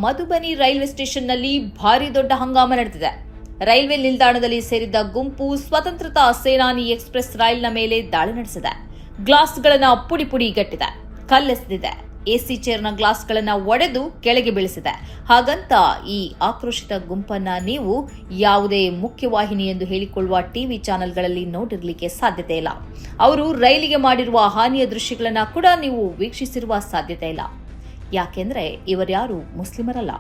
Madhubani railway ಸ್ಟೇಷನ್ನಲ್ಲಿ ಭಾರಿ ದೊಡ್ಡ ಹಂಗಾಮ ನಡೆದಿದೆ. ರೈಲ್ವೆ ನಿಲ್ದಾಣದಲ್ಲಿ ಸೇರಿದ್ದ ಗುಂಪು ಸ್ವತಂತ್ರತಾ ಸೇನಾನಿ ಎಕ್ಸ್‌ಪ್ರೆಸ್ ರೈಲಿನ ಮೇಲೆ ದಾಳಿ ನಡೆಸಿದೆ. ಗ್ಲಾಸ್ಗಳನ್ನು ಪುಡಿ ಪುಡಿಗಟ್ಟಿದೆ, ಕಲ್ಲೆಸೆದಿದೆ, ಎಸಿ ಚೇರ್ನ ಗ್ಲಾಸ್ಗಳನ್ನು ಒಡೆದು ಕೆಳಗೆ ಬೀಳಿಸಿದೆ. ಹಾಗಂತ ಈ ಆಕ್ರೋಶಿತ ಗುಂಪನ್ನ ನೀವು ಯಾವುದೇ ಮುಖ್ಯವಾಹಿನಿ ಎಂದು ಹೇಳಿಕೊಳ್ಳುವ ಟಿವಿ ಚಾನೆಲ್ಗಳಲ್ಲಿ ನೋಡಿರಲಿಕ್ಕೆ ಸಾಧ್ಯತೆ ಇಲ್ಲ. ಅವರು ರೈಲಿಗೆ ಮಾಡಿರುವ ಹಾನಿಯ ದೃಶ್ಯಗಳನ್ನು ಕೂಡ ನೀವು ವೀಕ್ಷಿಸಿರುವ ಸಾಧ್ಯತೆ ಇಲ್ಲ. ಯಾಕೆಂದ್ರೆ ಇವರ್ಯಾರು ಮುಸ್ಲಿಮರಲ್ಲ.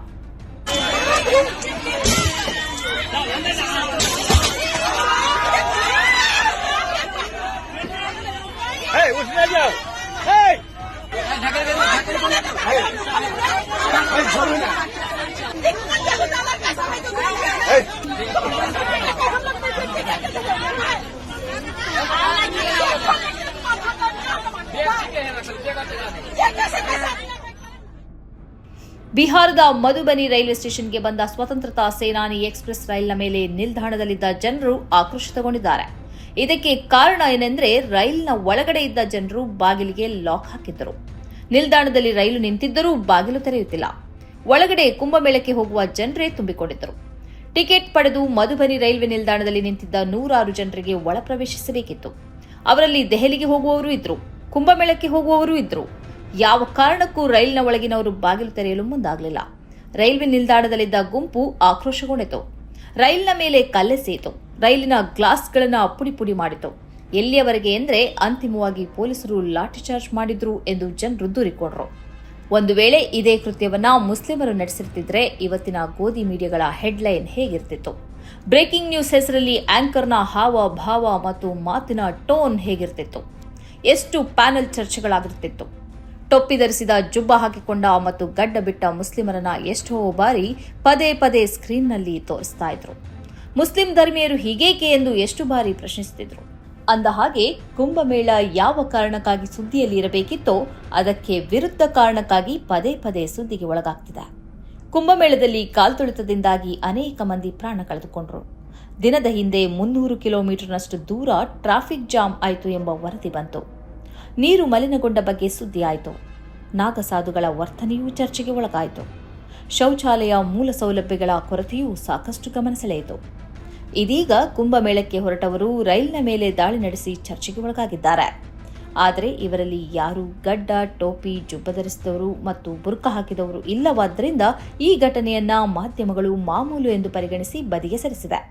ಬಿಹಾರದ ಮಧುಬನಿ ರೈಲ್ವೆ ಸ್ಟೇಷನ್ಗೆ ಬಂದ ಸ್ವತಂತ್ರತಾ ಸೇನಾನಿ ಎಕ್ಸ್‌ಪ್ರೆಸ್ ರೈಲಿನ ಮೇಲೆ ನಿಲ್ದಾಣದಲ್ಲಿದ್ದ ಜನರು ಆಕ್ರೋಶಿತಗೊಂಡಿದ್ದಾರೆ. ಇದಕ್ಕೆ ಕಾರಣ ಏನೆಂದರೆ ರೈಲಿನ ಒಳಗಡೆ ಇದ್ದ ಜನರು ಬಾಗಿಲಿಗೆ ಲಾಕ್ ಹಾಕಿದ್ದರು. ನಿಲ್ದಾಣದಲ್ಲಿ ರೈಲು ನಿಂತಿದ್ದರೂ ಬಾಗಿಲು ತೆರೆಯುತ್ತಿಲ್ಲ. ಒಳಗಡೆ ಕುಂಭಮೇಳಕ್ಕೆ ಹೋಗುವ ಜನರೇ ತುಂಬಿಕೊಂಡಿದ್ದರು. ಟಿಕೆಟ್ ಪಡೆದು ಮಧುಬನಿ ರೈಲ್ವೆ ನಿಲ್ದಾಣದಲ್ಲಿ ನಿಂತಿದ್ದ 100 ಜನರಿಗೆ ಒಳ ಪ್ರವೇಶಿಸಬೇಕಿತ್ತು. ಅವರಲ್ಲಿ ದೆಹಲಿಗೆ ಹೋಗುವವರು ಇದ್ರು, ಕುಂಭಮೇಳಕ್ಕೆ ಹೋಗುವವರು ಇದ್ರು. ಯಾವ ಕಾರಣಕ್ಕೂ ರೈಲಿನ ಒಳಗಿನವರು ಬಾಗಿಲು ತೆರೆಯಲು ಮುಂದಾಗಲಿಲ್ಲ. ರೈಲ್ವೆ ನಿಲ್ದಾಣದಲ್ಲಿದ್ದ ಗುಂಪು ಆಕ್ರೋಶಗೊಂಡಿತು. ರೈಲಿನ ಮೇಲೆ ಕಲ್ಲೆಸೆಯಿತು, ರೈಲಿನ ಗ್ಲಾಸ್ಗಳನ್ನು ಪುಡಿ ಪುಡಿ ಮಾಡಿತು. ಎಲ್ಲಿಯವರೆಗೆ ಎಂದರೆ ಅಂತಿಮವಾಗಿ ಪೊಲೀಸರು ಲಾಠಿ ಚಾರ್ಜ್ ಮಾಡಿದ್ರು ಎಂದು ಜನರು ದೂರಿಕೊಂಡರು. ಒಂದು ವೇಳೆ ಇದೇ ಕೃತ್ಯವನ್ನ ಮುಸ್ಲಿಮರು ನಡೆಸಿರ್ತಿದ್ರೆ ಇವತ್ತಿನ ಗೋಧಿ ಮೀಡಿಯಾಗಳ ಹೆಡ್ಲೈನ್ ಹೇಗಿರ್ತಿತ್ತು? ಬ್ರೇಕಿಂಗ್ ನ್ಯೂಸ್ ಹೆಸರಲ್ಲಿ ಆಂಕರ್ನ ಹಾವ ಭಾವ ಮತ್ತು ಮಾತಿನ ಟೋನ್ ಹೇಗಿರ್ತಿತ್ತು? ಎಷ್ಟು ಪ್ಯಾನೆಲ್ ಚರ್ಚೆಗಳಾಗಿರ್ತಿತ್ತು? ಟೊಪ್ಪಿ ಧರಿಸಿದ ಜುಬ್ಬ ಹಾಕಿಕೊಂಡ ಮತ್ತು ಗಡ್ಡ ಬಿಟ್ಟ ಮುಸ್ಲಿಮರನ್ನ ಎಷ್ಟೋ ಬಾರಿ ಪದೇ ಪದೇ ಸ್ಕ್ರೀನ್ನಲ್ಲಿ ತೋರಿಸ್ತಾ ಇದ್ರು. ಮುಸ್ಲಿಂ ಧರ್ಮೀಯರು ಹೀಗೇಕೆ ಎಂದು ಎಷ್ಟು ಬಾರಿ ಪ್ರಶ್ನಿಸುತ್ತಿದ್ರು. ಅಂದ ಹಾಗೆ ಕುಂಭಮೇಳ ಯಾವ ಕಾರಣಕ್ಕಾಗಿ ಸುದ್ದಿಯಲ್ಲಿ ಇರಬೇಕಿತ್ತೋ ಅದಕ್ಕೆ ವಿರುದ್ಧ ಕಾರಣಕ್ಕಾಗಿ ಪದೇ ಪದೇ ಸುದ್ದಿಗೆ ಒಳಗಾಗ್ತಿದೆ. ಕುಂಭಮೇಳದಲ್ಲಿ ಕಾಲ್ತುಳಿತದಿಂದಾಗಿ ಅನೇಕ ಮಂದಿ ಪ್ರಾಣ ಕಳೆದುಕೊಂಡರು. ದಿನದ ಹಿಂದೆ 300 ಕಿಲೋಮೀಟರ್ನಷ್ಟು ದೂರ ಟ್ರಾಫಿಕ್ ಜಾಮ್ ಆಯಿತು ಎಂಬ ವರದಿ ಬಂತು. ನೀರು ಮಲಿನಗೊಂಡ ಬಗ್ಗೆ ಸುದ್ದಿ ಆಯಿತು. ನಾಗಸಾಧುಗಳ ವರ್ತನೆಯೂ ಚರ್ಚೆಗೆ ಒಳಗಾಯಿತು. ಶೌಚಾಲಯ ಮೂಲ ಸೌಲಭ್ಯಗಳ ಕೊರತೆಯೂ ಸಾಕಷ್ಟು ಗಮನ ಸೆಳೆಯಿತು. ಇದೀಗ ಕುಂಭಮೇಳಕ್ಕೆ ಹೊರಟವರು ರೈಲಿನ ಮೇಲೆ ದಾಳಿ ನಡೆಸಿ ಚರ್ಚೆಗೆ ಒಳಗಾಗಿದ್ದಾರೆ. ಆದರೆ ಇವರಲ್ಲಿ ಯಾರೂ ಗಡ್ಡ, ಟೋಪಿ, ಜುಬ್ಬ ಧರಿಸಿದವರು ಮತ್ತು ಬುರ್ಕ ಹಾಕಿದವರು ಇಲ್ಲವಾದ್ದರಿಂದ ಈ ಘಟನೆಯನ್ನ ಮಾಧ್ಯಮಗಳು ಮಾಮೂಲು ಎಂದು ಪರಿಗಣಿಸಿ ಬದಿಗೆ ಸರಿಸಿವೆ.